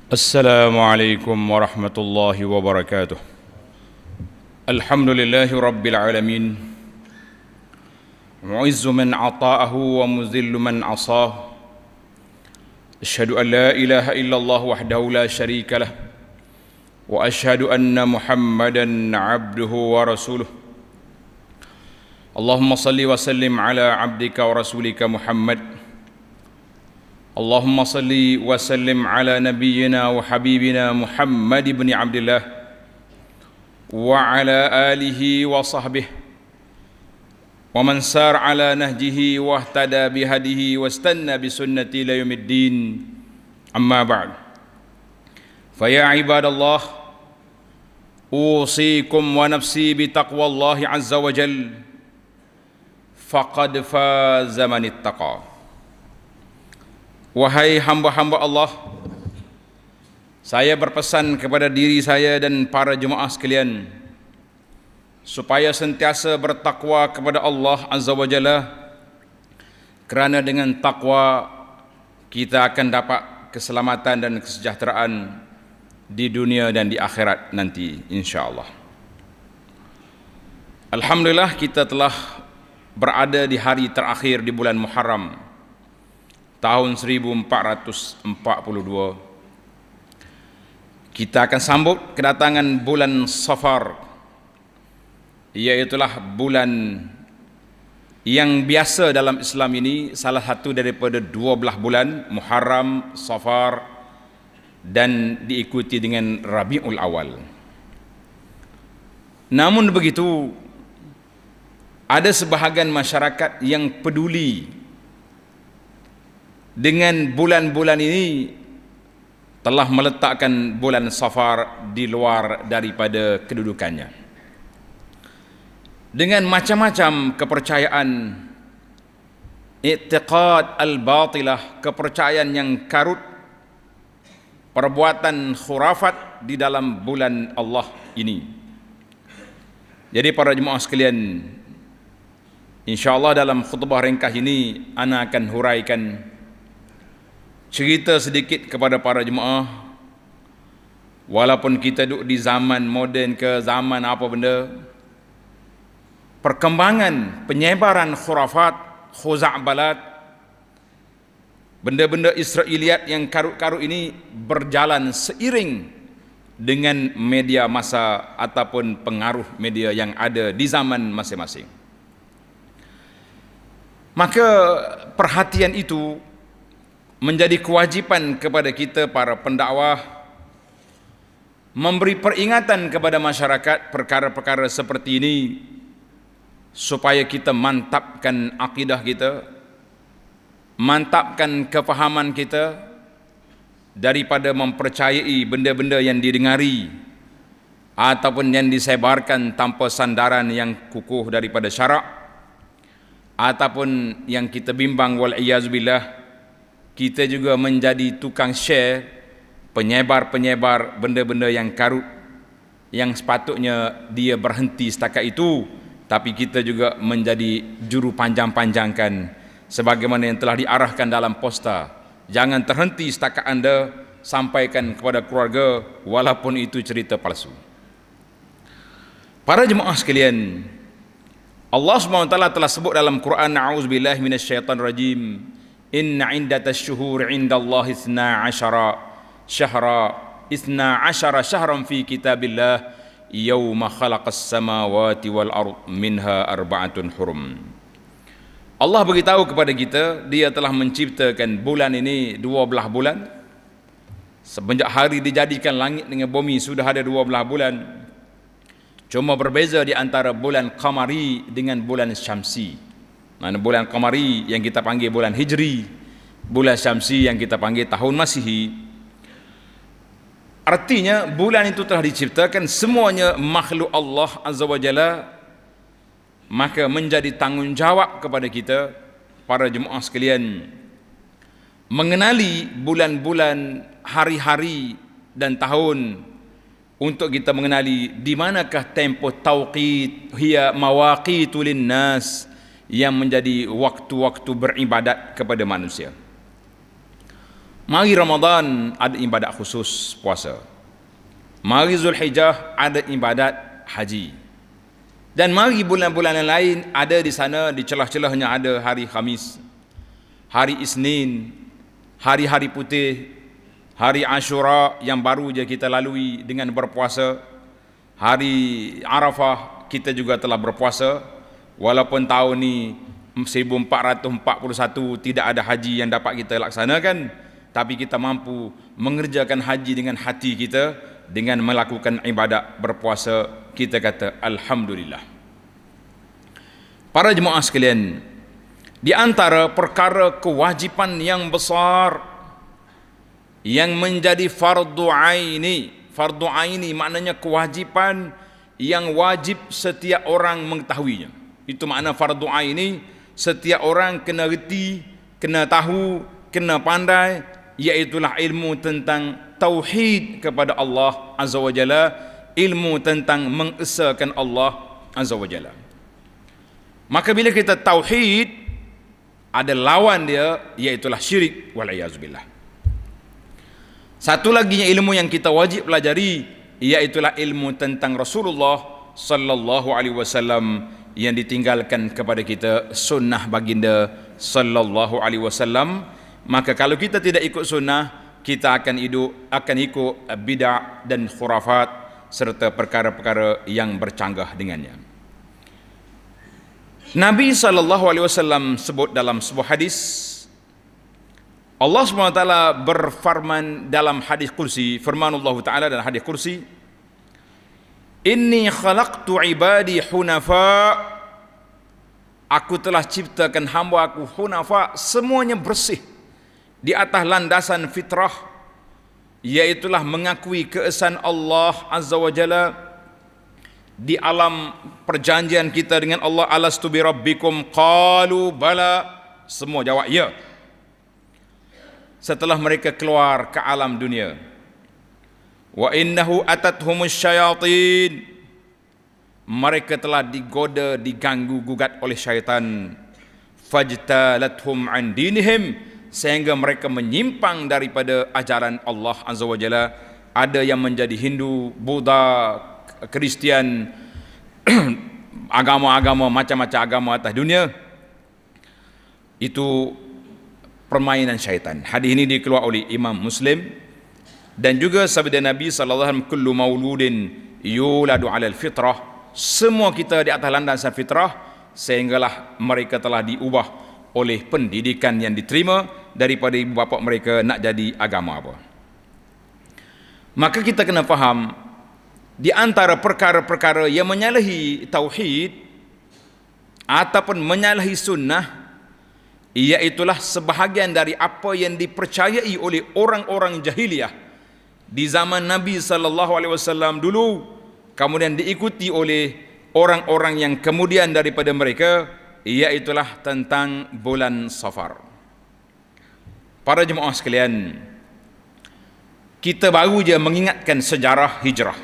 السلام عليكم ورحمة الله وبركاته. الحمد لله رب العالمين، معز من عطاءه ومذل من عصاه. أشهد أن لا إله إلا الله وحده لا شريك له، وأشهد أن محمدا عبده ورسوله. اللهم صل وسلم على عبدك ورسولك محمد. اللهم صل وسلم على نبينا وحبيبنا محمد بن عبد الله وعلى آله وصحبه ومن سار على نهجه واهتدى بهديه واستنى بسنته إلى يوم الدين. أما بعد، فيا عباد الله، أوصيكم ونفسي بتقوى الله عز وجل، فقد فاز من اتقى. Wahai hamba-hamba Allah, saya berpesan kepada diri saya dan para jemaah sekalian supaya sentiasa bertakwa kepada Allah Azza wa Jalla, kerana dengan takwa kita akan dapat keselamatan dan kesejahteraan di dunia dan di akhirat nanti, insya-Allah. Alhamdulillah, kita telah berada di hari terakhir di bulan Muharram tahun 1442. Kita akan sambut kedatangan bulan Safar, iaitulah bulan yang biasa dalam Islam ini, salah satu daripada 12 bulan, Muharram, Safar, dan diikuti dengan Rabiul Awal. Namun begitu, ada sebahagian masyarakat yang peduli dengan bulan-bulan ini, telah meletakkan bulan Safar di luar daripada kedudukannya dengan macam-macam kepercayaan i'tiqad al-batilah, kepercayaan yang karut, perbuatan khurafat di dalam bulan Allah ini. Jadi para jemaah sekalian, insya-Allah dalam khutbah ringkas ini ana akan huraikan cerita sedikit kepada para jemaah. Walaupun kita duduk di zaman moden ke zaman apa benda, perkembangan penyebaran khurafat, khuza'balat, benda-benda Israiliyat yang karut-karut ini berjalan seiring dengan media masa ataupun pengaruh media yang ada di zaman masing-masing. Maka perhatian itu menjadi kewajipan kepada kita para pendakwah memberi peringatan kepada masyarakat perkara-perkara seperti ini, supaya kita mantapkan akidah kita, mantapkan kefahaman kita daripada mempercayai benda-benda yang didengari ataupun yang disebarkan tanpa sandaran yang kukuh daripada syarak, ataupun yang kita bimbang wal-iyazubillah, kita juga menjadi tukang share, penyebar-penyebar benda-benda yang karut, yang sepatutnya dia berhenti setakat itu, tapi kita juga menjadi juru panjang-panjangkan sebagaimana yang telah diarahkan dalam poster. Jangan terhenti setakat anda, sampaikan kepada keluarga walaupun itu cerita palsu. Para jemaah sekalian, Allah SWT telah sebut dalam Quran, a'udzubillahi minasyaitanirrajim, inna iddatash syuhur indallahi 12 syahran fi kitabillah yawma khalaqas samawati wal ard minha arba'atun hurum. Allah beritahu kepada kita, dia telah menciptakan bulan ini 12 bulan. Semenjak hari dijadikan langit dengan bumi sudah ada 12 bulan. Cuma berbeza di antara bulan qamari dengan bulan syamsi. Mana bulan qamari yang kita panggil bulan hijri, bulan syamsi yang kita panggil tahun masihi. Artinya bulan itu telah diciptakan, semuanya makhluk Allah Azza wa Jalla. Maka menjadi tanggungjawab kepada kita para jemaah sekalian mengenali bulan-bulan, hari-hari dan tahun, untuk kita mengenali di manakah tempoh tauqid, hiya mawaqitu linnas, yang menjadi waktu-waktu beribadat kepada manusia. Mari Ramadan ada ibadat khusus puasa. Mari Zulhijjah ada ibadat haji. Dan mari bulan-bulan yang lain ada di sana, di celah-celahnya ada hari Khamis, hari Isnin, hari-hari putih, hari Ashura yang baru je kita lalui dengan berpuasa. Hari Arafah kita juga telah berpuasa. Walaupun tahun ni 1441 tidak ada haji yang dapat kita laksanakan, tapi kita mampu mengerjakan haji dengan hati kita, dengan melakukan ibadat berpuasa. Kita kata Alhamdulillah. Para jemaah sekalian, di antara perkara kewajipan yang besar yang menjadi fardu aini maknanya kewajipan yang wajib setiap orang mengetahuinya. Itu makna fardu aini, setiap orang kena reti, kena tahu, kena pandai, iaitulah ilmu tentang tauhid kepada Allah Azza wa Jalla, ilmu tentang mengesakan Allah Azza wa Jalla. Maka bila kita tauhid, ada lawan dia, iaitulah syirik, wal'iyazubillah. Satu lagi ilmu yang kita wajib pelajari, iaitulah ilmu tentang Rasulullah sallallahu alaihi wasallam yang ditinggalkan kepada kita sunnah baginda sallallahu alaihi wasallam. Maka kalau kita tidak ikut sunnah, kita akan ikut bid'ah dan khurafat serta perkara-perkara yang bercanggah dengannya. Nabi sallallahu alaihi wasallam sebut dalam sebuah hadis, Allah SWT berfirman dalam hadis kursi, firman Allah Ta'ala dalam hadis kursi, Inni khalaqtu ibadi hunafa, aku telah ciptakan hamba aku hunafa, semuanya bersih di atas landasan fitrah, iaitulah mengakui keesaan Allah Azza wa Jalla. Di alam perjanjian kita dengan Allah, alastu bi rabbikum, qalu bala, semua jawab ya. Setelah mereka keluar ke alam dunia, wa innahu atathumus syayatin, mereka telah digoda, diganggu gugat oleh syaitan, fajtalathum an dinihim, sehingga mereka menyimpang daripada ajaran Allah Azza wa Jalla. Ada yang menjadi Hindu, Buddha, Kristian, agama-agama, macam-macam agama atas dunia. Itu permainan syaitan. Hadis ini dikeluar oleh Imam Muslim. Dan juga sabda Nabi sallallahu alaihi wasallam, kullu mauludin yuladu 'alal fitrah, semua kita di atas landasan fitrah, sehinggalah mereka telah diubah oleh pendidikan yang diterima daripada ibu bapa mereka nak jadi agama apa. Maka kita kena faham, di antara perkara-perkara yang menyalahi tauhid ataupun menyalahi sunnah, iaitulah sebahagian dari apa yang dipercayai oleh orang-orang jahiliyah di zaman Nabi sallallahu alaihi wasallam dulu, kemudian diikuti oleh orang-orang yang kemudian daripada mereka, iaitulah tentang bulan Safar. Para jemaah sekalian, kita baru je mengingatkan sejarah hijrah,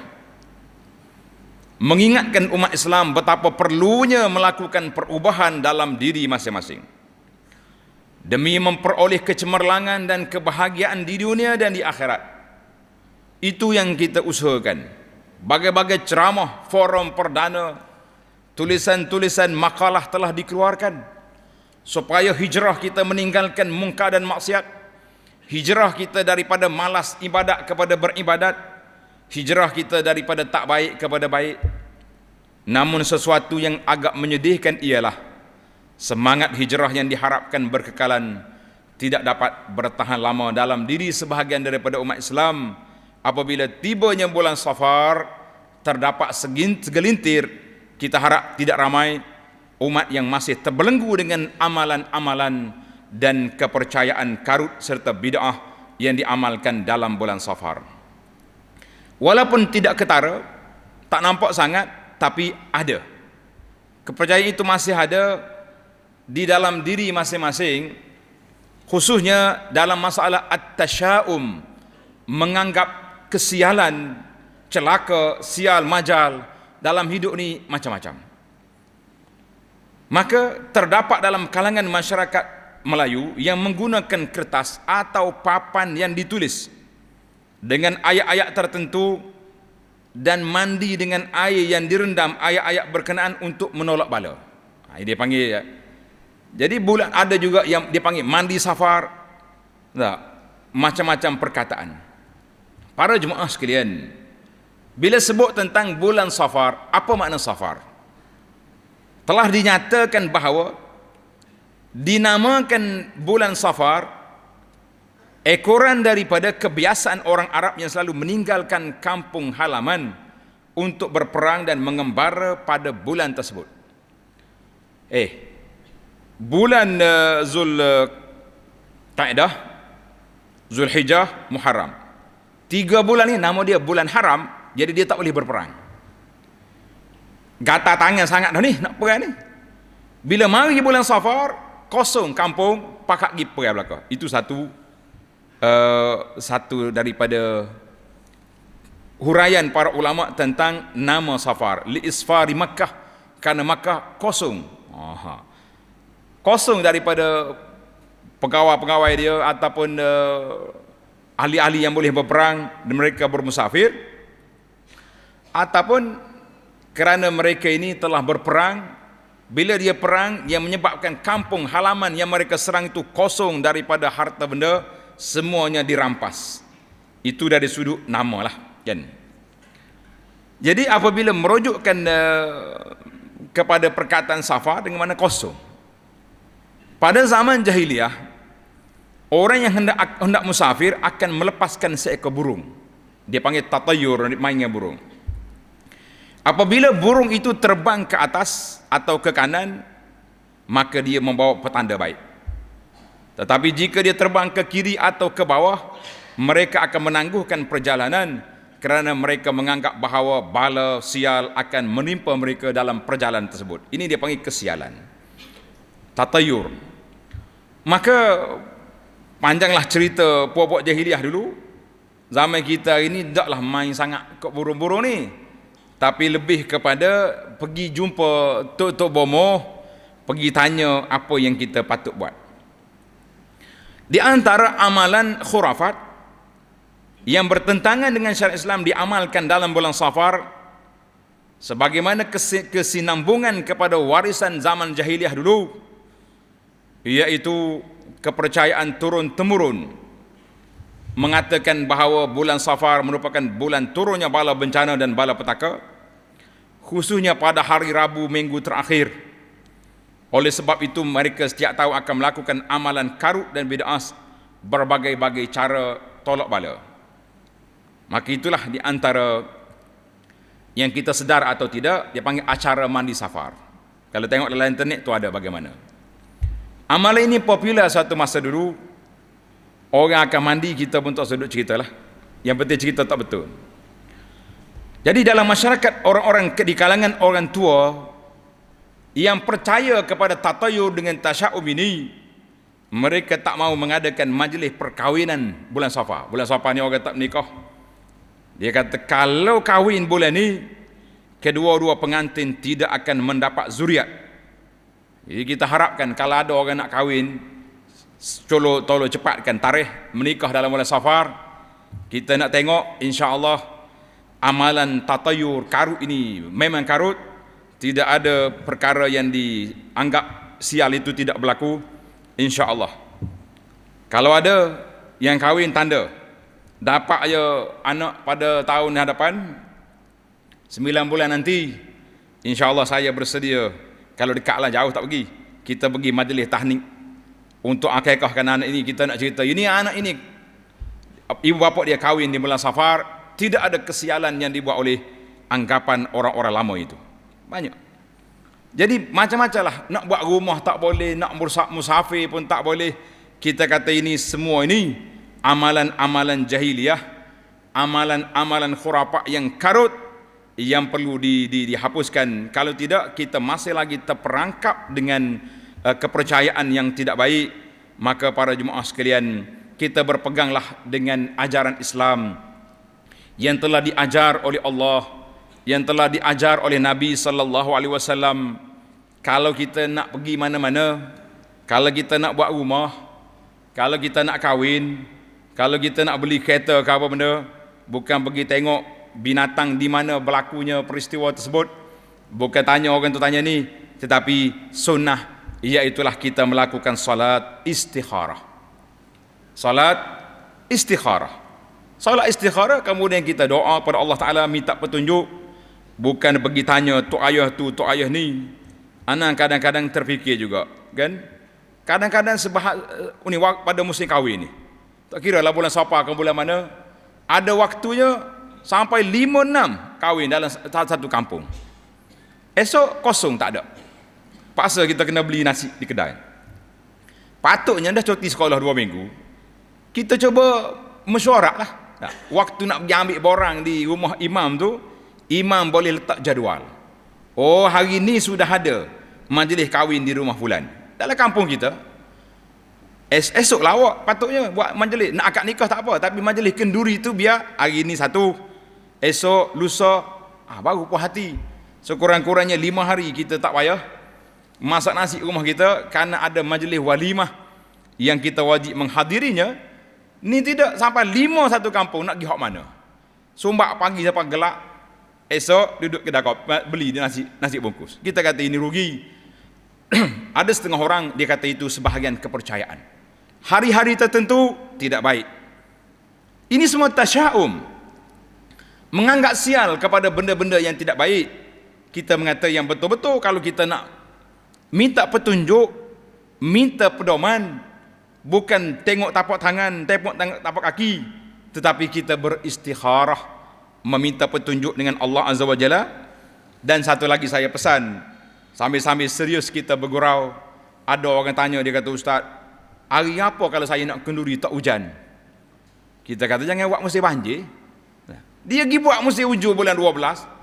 mengingatkan umat Islam betapa perlunya melakukan perubahan dalam diri masing-masing demi memperoleh kecemerlangan dan kebahagiaan di dunia dan di akhirat. Itu yang kita usahakan. Bagai-bagai ceramah, forum perdana, tulisan-tulisan makalah telah dikeluarkan supaya hijrah kita meninggalkan mungkar dan maksiat, hijrah kita daripada malas ibadat kepada beribadat, hijrah kita daripada tak baik kepada baik. Namun sesuatu yang agak menyedihkan ialah semangat hijrah yang diharapkan berkekalan tidak dapat bertahan lama dalam diri sebahagian daripada umat Islam. Apabila tibanya bulan Safar, terdapat segelintir, kita harap tidak ramai umat yang masih terbelenggu dengan amalan-amalan dan kepercayaan karut serta bid'ah yang diamalkan dalam bulan Safar. Walaupun tidak ketara, tak nampak sangat, tapi ada. Kepercayaan itu masih ada di dalam diri masing-masing, khususnya dalam masalah at-tasya'um, menganggap kesialan, celaka, sial, majal dalam hidup ni macam-macam. Maka terdapat dalam kalangan masyarakat Melayu yang menggunakan kertas atau papan yang ditulis dengan ayat-ayat tertentu dan mandi dengan air yang direndam ayat-ayat berkenaan untuk menolak bala. Dia panggil ya. Jadi bulan ada juga yang dia panggil mandi safar. Tak, macam-macam perkataan. Para jemaah sekalian, bila sebut tentang bulan safar, apa makna safar? Telah dinyatakan bahawa dinamakan bulan safar ekoran daripada kebiasaan orang Arab yang selalu meninggalkan kampung halaman untuk berperang dan mengembara pada bulan tersebut. Bulan Zulqa'dah, Zulhijjah, Muharram. 3 bulan ni nama dia bulan haram, jadi dia tak boleh berperang. Gatal tangan sangat dah ni nak perang ni. Bila mari bulan safar, kosong kampung, pakak pergi perang belaka. Itu satu daripada huraian para ulama tentang nama safar. Li isfari Makkah, kerana Makkah kosong. Kosong daripada pegawai-pegawai dia ataupun ahli-ahli yang boleh berperang dan mereka bermusafir, ataupun kerana mereka ini telah berperang. Bila dia perang yang menyebabkan kampung halaman yang mereka serang itu kosong daripada harta benda, semuanya dirampas. Itu dari sudut nama lah, kan? Jadi apabila merujukkan kepada perkataan safar dengan mana kosong, pada zaman jahiliyah, orang yang hendak musafir akan melepaskan seekor burung. Dia panggil tatayur, mainnya burung. Apabila burung itu terbang ke atas atau ke kanan, maka dia membawa petanda baik. Tetapi jika dia terbang ke kiri atau ke bawah, mereka akan menangguhkan perjalanan kerana mereka menganggap bahawa bala sial akan menimpa mereka dalam perjalanan tersebut. Ini dia panggil kesialan, tatayur. Maka panjanglah cerita puak-puak jahiliah dulu. Zaman kita ini taklah main sangat ke burung-burung ni, tapi lebih kepada pergi jumpa Tok Bomoh, pergi tanya apa yang kita patut buat. Di antara amalan khurafat yang bertentangan dengan syariat Islam diamalkan dalam bulan Safar, sebagaimana kesinambungan kepada warisan zaman jahiliah dulu, iaitu kepercayaan turun-temurun mengatakan bahawa bulan Safar merupakan bulan turunnya bala bencana dan bala petaka, khususnya pada hari Rabu minggu terakhir. Oleh sebab itu mereka setiap tahun akan melakukan amalan karut dan bid'ah, berbagai-bagai cara tolak bala. Maka itulah di antara yang kita sedar atau tidak, dia panggil acara mandi safar. Kalau tengok dalam internet tu ada bagaimana. Amalan ini popular satu masa dulu. Orang akan mandi, kita pun tak sedut cerita lah. Yang penting cerita tak betul. Jadi dalam masyarakat, orang-orang di kalangan orang tua yang percaya kepada tatayur dengan tasya'um ini, mereka tak mau mengadakan majlis perkahwinan bulan Safar. Bulan Safar ni orang tak menikah. Dia kata kalau kahwin bulan ni, kedua-dua pengantin tidak akan mendapat zuriat. Jadi kita harapkan kalau ada orang nak kahwin, tolong cepatkan tarikh menikah dalam bulan Safar. Kita nak tengok insya-Allah amalan tatayur karut ini memang karut, tidak ada perkara yang dianggap sial itu tidak berlaku, insya-Allah. Kalau ada yang kahwin tanda dapat je anak pada tahun hadapan 9 bulan nanti, insya-Allah saya bersedia. Kalau dekatlah, jauh tak pergi, kita pergi majlis tahnik untuk akikahkan anak ini. Kita nak cerita ini anak ini ibu bapa dia kahwin di bulan Safar, tidak ada kesialan yang dibuat oleh anggapan orang-orang lama itu. Banyak. Jadi macam-macam lah. Nak buat rumah tak boleh, nak musafir pun tak boleh. Kita kata ini semua ini amalan-amalan jahiliyah, amalan-amalan khurafat yang karut, yang perlu dihapuskan. Kalau tidak, kita masih lagi terperangkap dengan kepercayaan yang tidak baik. Maka para jemaah sekalian, kita berpeganglah dengan ajaran Islam yang telah diajar oleh Allah, yang telah diajar oleh Nabi sallallahu alaihi wasallam. Kalau kita nak pergi mana-mana, Kalau kita nak buat rumah, kalau kita nak kahwin, kalau kita nak beli kereta ke apa benda, bukan pergi tengok binatang di mana berlakunya peristiwa tersebut, bukan tanya orang tu tanya ni, tetapi sunnah iaitulah kita melakukan salat istikharah. Salat istikharah. Salat istikharah, kemudian kita doa pada Allah Ta'ala, minta petunjuk, bukan pergi tanya tok ayah tu, tok ayah ni. Ana kadang-kadang terfikir juga, kan? Kadang-kadang ni pada musim kahwin ni, tak kira lah bulan siapa ke bulan mana, ada waktunya sampai 5-6 kahwin dalam satu kampung. Esok kosong, tak ada. Paksa kita kena beli nasi di kedai. Patutnya dah cuti sekolah 2 minggu, kita cuba mesyuarat lah. Waktu nak pergi ambil borang di rumah imam tu, imam boleh letak jadual. Oh, hari ni sudah ada majlis kahwin di rumah fulan. Dalam kampung kita, esok lawak patutnya buat majlis. Nak akad nikah tak apa, tapi majlis kenduri tu biar hari ni satu, esok, lusa, baru puas hati. Sekurang-kurangnya 5 hari kita tak payah masak nasi rumah kita, kerana ada majlis walimah yang kita wajib menghadirinya. Ni tidak sampai 5 satu kampung, nak pergi hok mana? Sumbak pagi sampai gelap, esok duduk kedai beli nasi bungkus. Kita kata ini rugi. Ada setengah orang dia kata itu sebahagian kepercayaan. Hari-hari tertentu tidak baik. Ini semua tasya'um, menganggap sial kepada benda-benda yang tidak baik. Kita mengata yang betul-betul, kalau kita nak minta petunjuk, minta pedoman, bukan tengok tapak tangan, tengok tapak kaki, tetapi kita beristikharah, meminta petunjuk dengan Allah Azza wa Jalla. Dan satu lagi saya pesan, sambil-sambil serius kita bergurau, ada orang tanya, dia kata, Ustaz, hari apa kalau saya nak kenduri tak hujan? Kita kata jangan buat musim banjir. Dia pergi buat musim hujung bulan 12.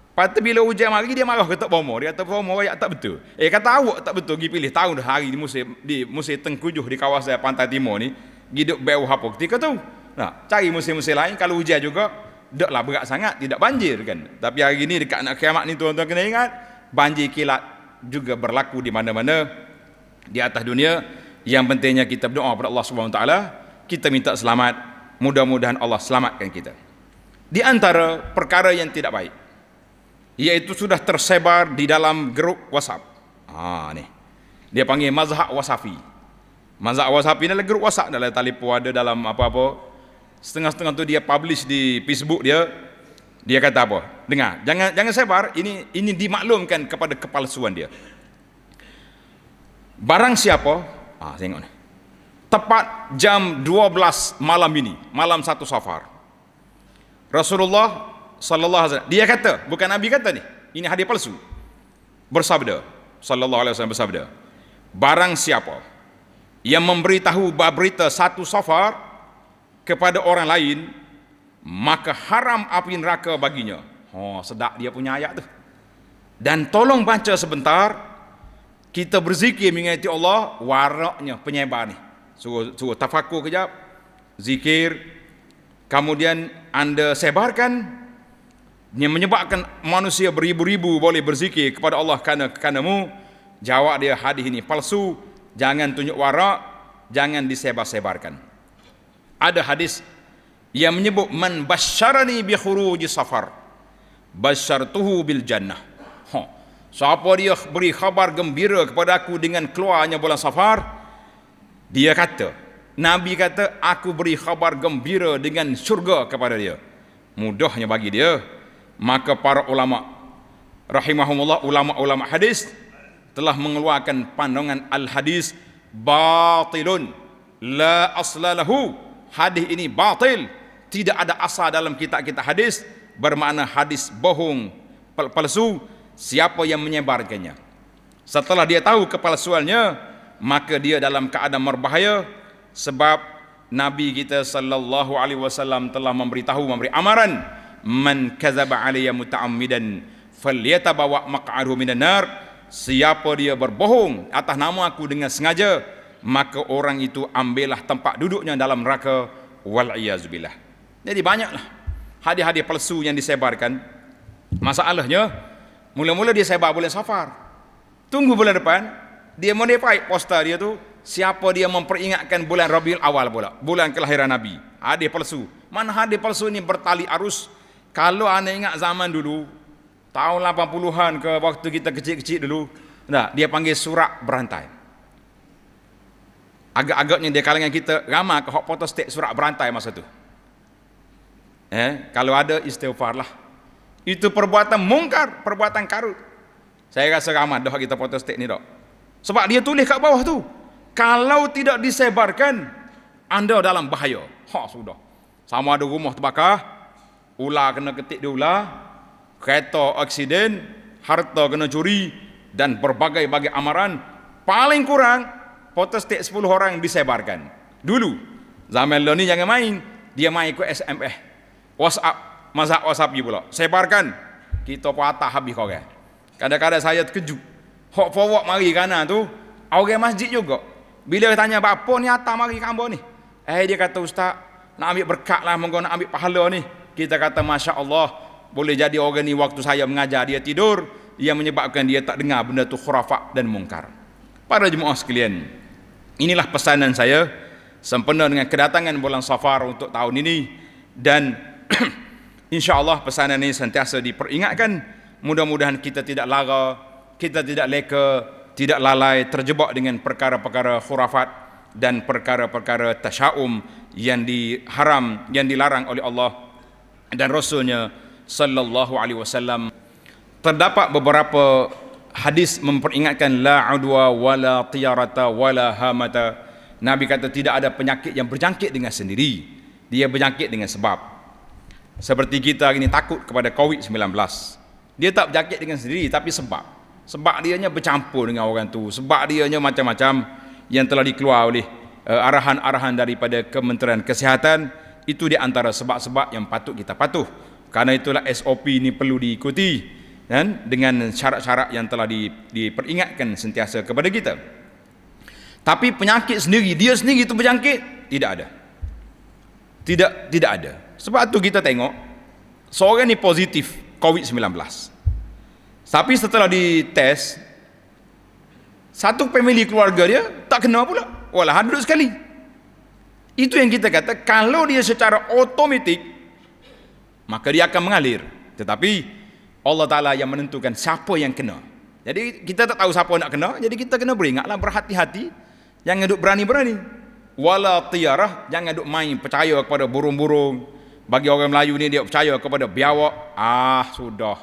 Lepas tu bila hujan mari, dia marah ke tak bomo. Dia kata bomo wayak tak betul. Kata awak tak betul pergi pilih tahun dah hari di musim tengkujuh di kawasan pantai timur ni, hidup bau apa ketika tu. Cari musim-musim lain, kalau hujan juga deklah berat sangat, tidak banjir kan. Tapi hari ni dekat nak kiamat ni, tuan-tuan kena ingat, banjir kilat juga berlaku di mana-mana di atas dunia. Yang pentingnya kita berdoa kepada Allah Subhanahu Wa Taala, kita minta selamat, mudah-mudahan Allah selamatkan kita. Di antara perkara yang tidak baik, iaitu sudah tersebar di dalam grup WhatsApp. Ni dia panggil mazhab wasafi. Mazhab wasafi ni adalah grup WhatsApp, dalam telefon ada, dalam apa-apa. Setengah-setengah tu dia publish di Facebook dia. Dia kata apa? Dengar, jangan sebar. Ini dimaklumkan kepada kepalsuan dia. Barang siapa, tengok ni, tepat jam 12 malam ini, malam 1 Safar, Rasulullah sallallahu alaihi wasallam, dia kata, bukan Nabi kata ni, ini hadis palsu, bersabda, sallallahu alaihi wasallam bersabda, barang siapa yang memberitahu berita 1 Safar kepada orang lain, maka haram api neraka baginya. Sedap dia punya ayat tu. Dan tolong baca sebentar, kita berzikir mengingati Allah, waraknya penyebar ni. Suruh tafakur kejap, zikir, kemudian anda sebarkan, yang menyebabkan manusia beribu-ribu boleh berzikir kepada Allah kerana-mu. Jawab dia, hadis ini palsu, jangan tunjuk warak, jangan disebar-sebarkan. Ada hadis yang menyebut, man basyarani bi khuruji safar basyartuhu bil jannah. Siapa dia beri khabar gembira kepada aku dengan keluarnya bulan Safar, dia kata, Nabi kata, aku beri khabar gembira dengan syurga kepada dia. Mudahnya bagi dia. Maka para ulama rahimahumullah, ulama-ulama hadis telah mengeluarkan pandangan al-hadis batilun la aslalahu. Hadis ini batil, tidak ada asal dalam kitab-kitab hadis, bermakna hadis bohong, palsu. Siapa yang menyebarkannya, setelah dia tahu kepalsuannya, maka dia dalam keadaan berbahaya. Sebab Nabi kita sallallahu alaihi wasallam telah memberi amaran, man kadzaba alayya muta'ammidan falyatabawa maq'adahu minan nar. Siapa dia berbohong atas nama aku dengan sengaja, maka orang itu ambillah tempat duduknya dalam neraka, wal iyazubillah. Jadi banyaklah hadis-hadis palsu yang disebarkan. Masalahnya, mula-mula dia sebar bulan Safar, tunggu bulan depan Dia modify poster dia tu, siapa dia memperingatkan bulan Rabiul Awal pula, bulan kelahiran Nabi. Hadis palsu. Mana hadis palsu ni bertali arus. Kalau anda ingat zaman dulu, tahun 80-an ke waktu kita kecil-kecil dulu, nah, dia panggil surat berantai. Agak-agaknya dia kalangan kita ramai ke hok foto stek surat berantai masa tu. Kalau ada istighfar lah. Itu perbuatan mungkar, perbuatan karut. Saya rasa ramai dah kita foto stek ni dak. Sebab dia tulis kat bawah tu, kalau tidak disebarkan, anda dalam bahaya. Sudah. Sama ada rumah terbakar, ular kena ketik di ular, kereta aksiden, harta kena curi, dan berbagai-bagai amaran. Paling kurang foto stek 10 orang disebarkan. Dulu zaman lo ni jangan main, dia main ke SMS, WhatsApp, mazhab WhatsApp je pula. Sebarkan, kita patah habis korang. Kadang-kadang saya terkejut. Hok forward mari kanan tu, orang masjid juga. Bila tanya apa ni atas mari kambo ni? Dia kata ustaz, nak ambil berkat lah, monggo nak ambil pahala ni. Kita kata Masya Allah, boleh jadi orang ni waktu saya mengajar dia tidur, yang menyebabkan dia tak dengar benda tu khurafat dan mungkar. Para jemaah sekalian, inilah pesanan saya sempena dengan kedatangan bulan Safar untuk tahun ini, dan insya-Allah pesanan ini sentiasa diperingatkan. Mudah-mudahan kita tidak lara, kita tidak leka, tidak lalai terjebak dengan perkara-perkara khurafat dan perkara-perkara tasya'um yang diharam, yang dilarang oleh Allah dan Rasulnya sallallahu alaihi wasallam. Terdapat beberapa hadis memperingatkan la udwa wala tiyarata wala hamata. Nabi kata tidak ada penyakit yang berjangkit dengan sendiri, dia berjangkit dengan sebab. Seperti kita hari ini takut kepada COVID-19, dia tak berjangkit dengan sendiri tapi sebab dianya bercampur dengan orang tu, sebab dianya macam-macam yang telah dikeluar oleh arahan-arahan daripada Kementerian Kesihatan. Itu di antara sebab-sebab yang patut kita patuh. Karena itulah SOP ini perlu diikuti, dan dengan syarat-syarat yang telah diperingatkan sentiasa kepada kita. Tapi penyakit sendiri, dia sendiri itu berjangkit, tidak ada. Tidak ada. Sebab tu kita tengok seorang ni positif COVID-19. Tapi setelah dites, satu family keluarga dia tak kena pula, walahan duduk sekali. Itu yang kita kata, kalau dia secara otomatik, maka dia akan mengalir. Tetapi Allah Ta'ala yang menentukan siapa yang kena. Jadi kita tak tahu siapa nak kena, jadi kita kena beringatlah, berhati-hati, jangan duk berani-berani. Wala tiyarah, jangan duk main percaya kepada burung-burung. Bagi orang Melayu ni dia percaya kepada biawak. Sudah.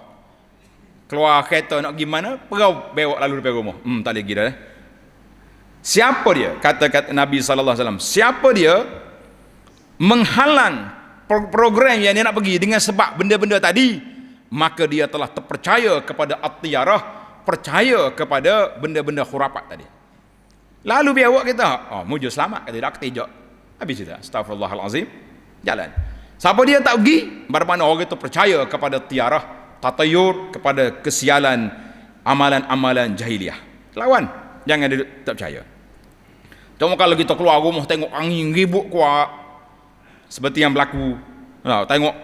Keluar kereta nak pergi mana, perau bewak lalu depan rumah. Tak lagi dah. Siapa dia? Kata Nabi SAW, siapa dia menghalang program yang dia nak pergi dengan sebab benda-benda tadi, maka dia telah terpercaya kepada at-tiyarah, percaya kepada benda-benda khurafat tadi. Lalu biawak kita, mujur selamat, kata tak ketijak. Habis itu, astagfirullahalazim, jalan. Siapa dia tak pergi, mana-mana orang itu percaya kepada tiyarah, tatayur, kepada kesialan amalan-amalan jahiliah. Lawan, jangan dia tak percaya. Cuma kalau kita keluar rumah tengok angin ribut kuat, seperti yang berlaku, tengok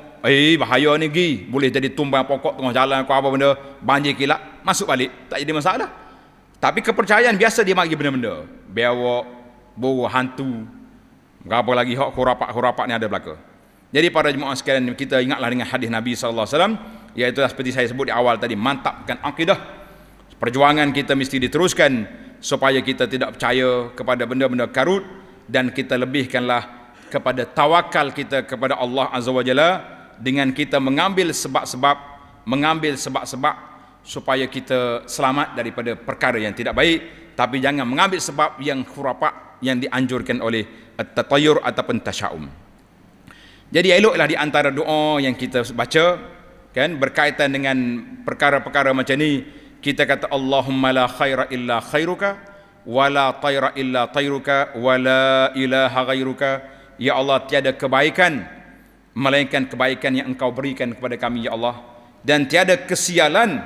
bahaya ni gi, boleh jadi tumbang pokok tengah jalan ke apa benda, banjir kilat, masuk balik, tak jadi masalah. Tapi kepercayaan biasa dia mari benda-benda biawak, buru hantu, berapa lagi hak khurafat ni ada belaka. Jadi para jemaah sekalian, kita ingatlah dengan hadis Nabi SAW, iaitu seperti saya sebut di awal tadi, mantapkan akidah. Perjuangan kita mesti diteruskan supaya kita tidak percaya kepada benda-benda karut, dan kita lebihkanlah kepada tawakal kita kepada Allah Azza wa Jalla, dengan kita mengambil sebab-sebab supaya kita selamat daripada perkara yang tidak baik. Tapi jangan mengambil sebab yang khurafat yang dianjurkan oleh at-tatayur ataupun tasya'um. Jadi eloklah di antara doa yang kita baca, kan, berkaitan dengan perkara-perkara macam ni, kita kata Allahumma la khaira illa khairuka, wa la tayra illa tayruka, wa la ilaha ghairuka. Ya Allah, tiada kebaikan melainkan kebaikan yang Engkau berikan kepada kami, ya Allah, dan tiada kesialan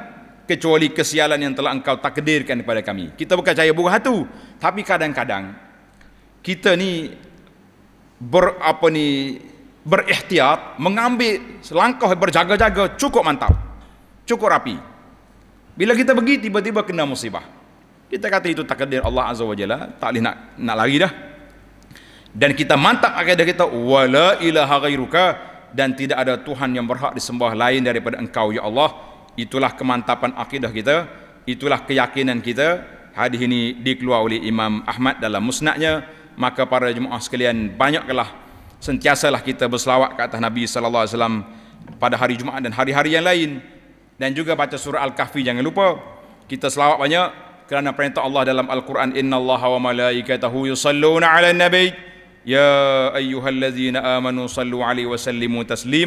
kecuali kesialan yang telah Engkau takdirkan kepada kami. Kita bukan percaya burung hantu, tapi kadang-kadang kita ni berikhtiar, mengambil langkah berjaga-jaga, cukup mantap, cukup rapi. Bila kita pergi, tiba-tiba kena musibah. Kita kata itu takdir Allah Azza wa Jalla, tak boleh nak lari dah. Dan kita mantap akidah kita, wala ilaha ghairuka, dan tidak ada Tuhan yang berhak disembah lain daripada Engkau ya Allah. Itulah kemantapan akidah kita, itulah keyakinan kita. Hadis ini dikeluar oleh Imam Ahmad dalam musnadnya. Maka para jemaah sekalian, banyaklah sentiasalah kita berselawat ke atas Nabi sallallahu alaihi wasallam pada hari Jumaat dan hari-hari yang lain, dan juga baca surah Al-Kahfi. Jangan lupa kita selawat banyak, kerana perintah Allah dalam Al-Quran, innallaha wa malaikatahu yusalluna 'alan nabi ya ayyuhallazina amanu sallu 'alaihi wa sallimu taslima.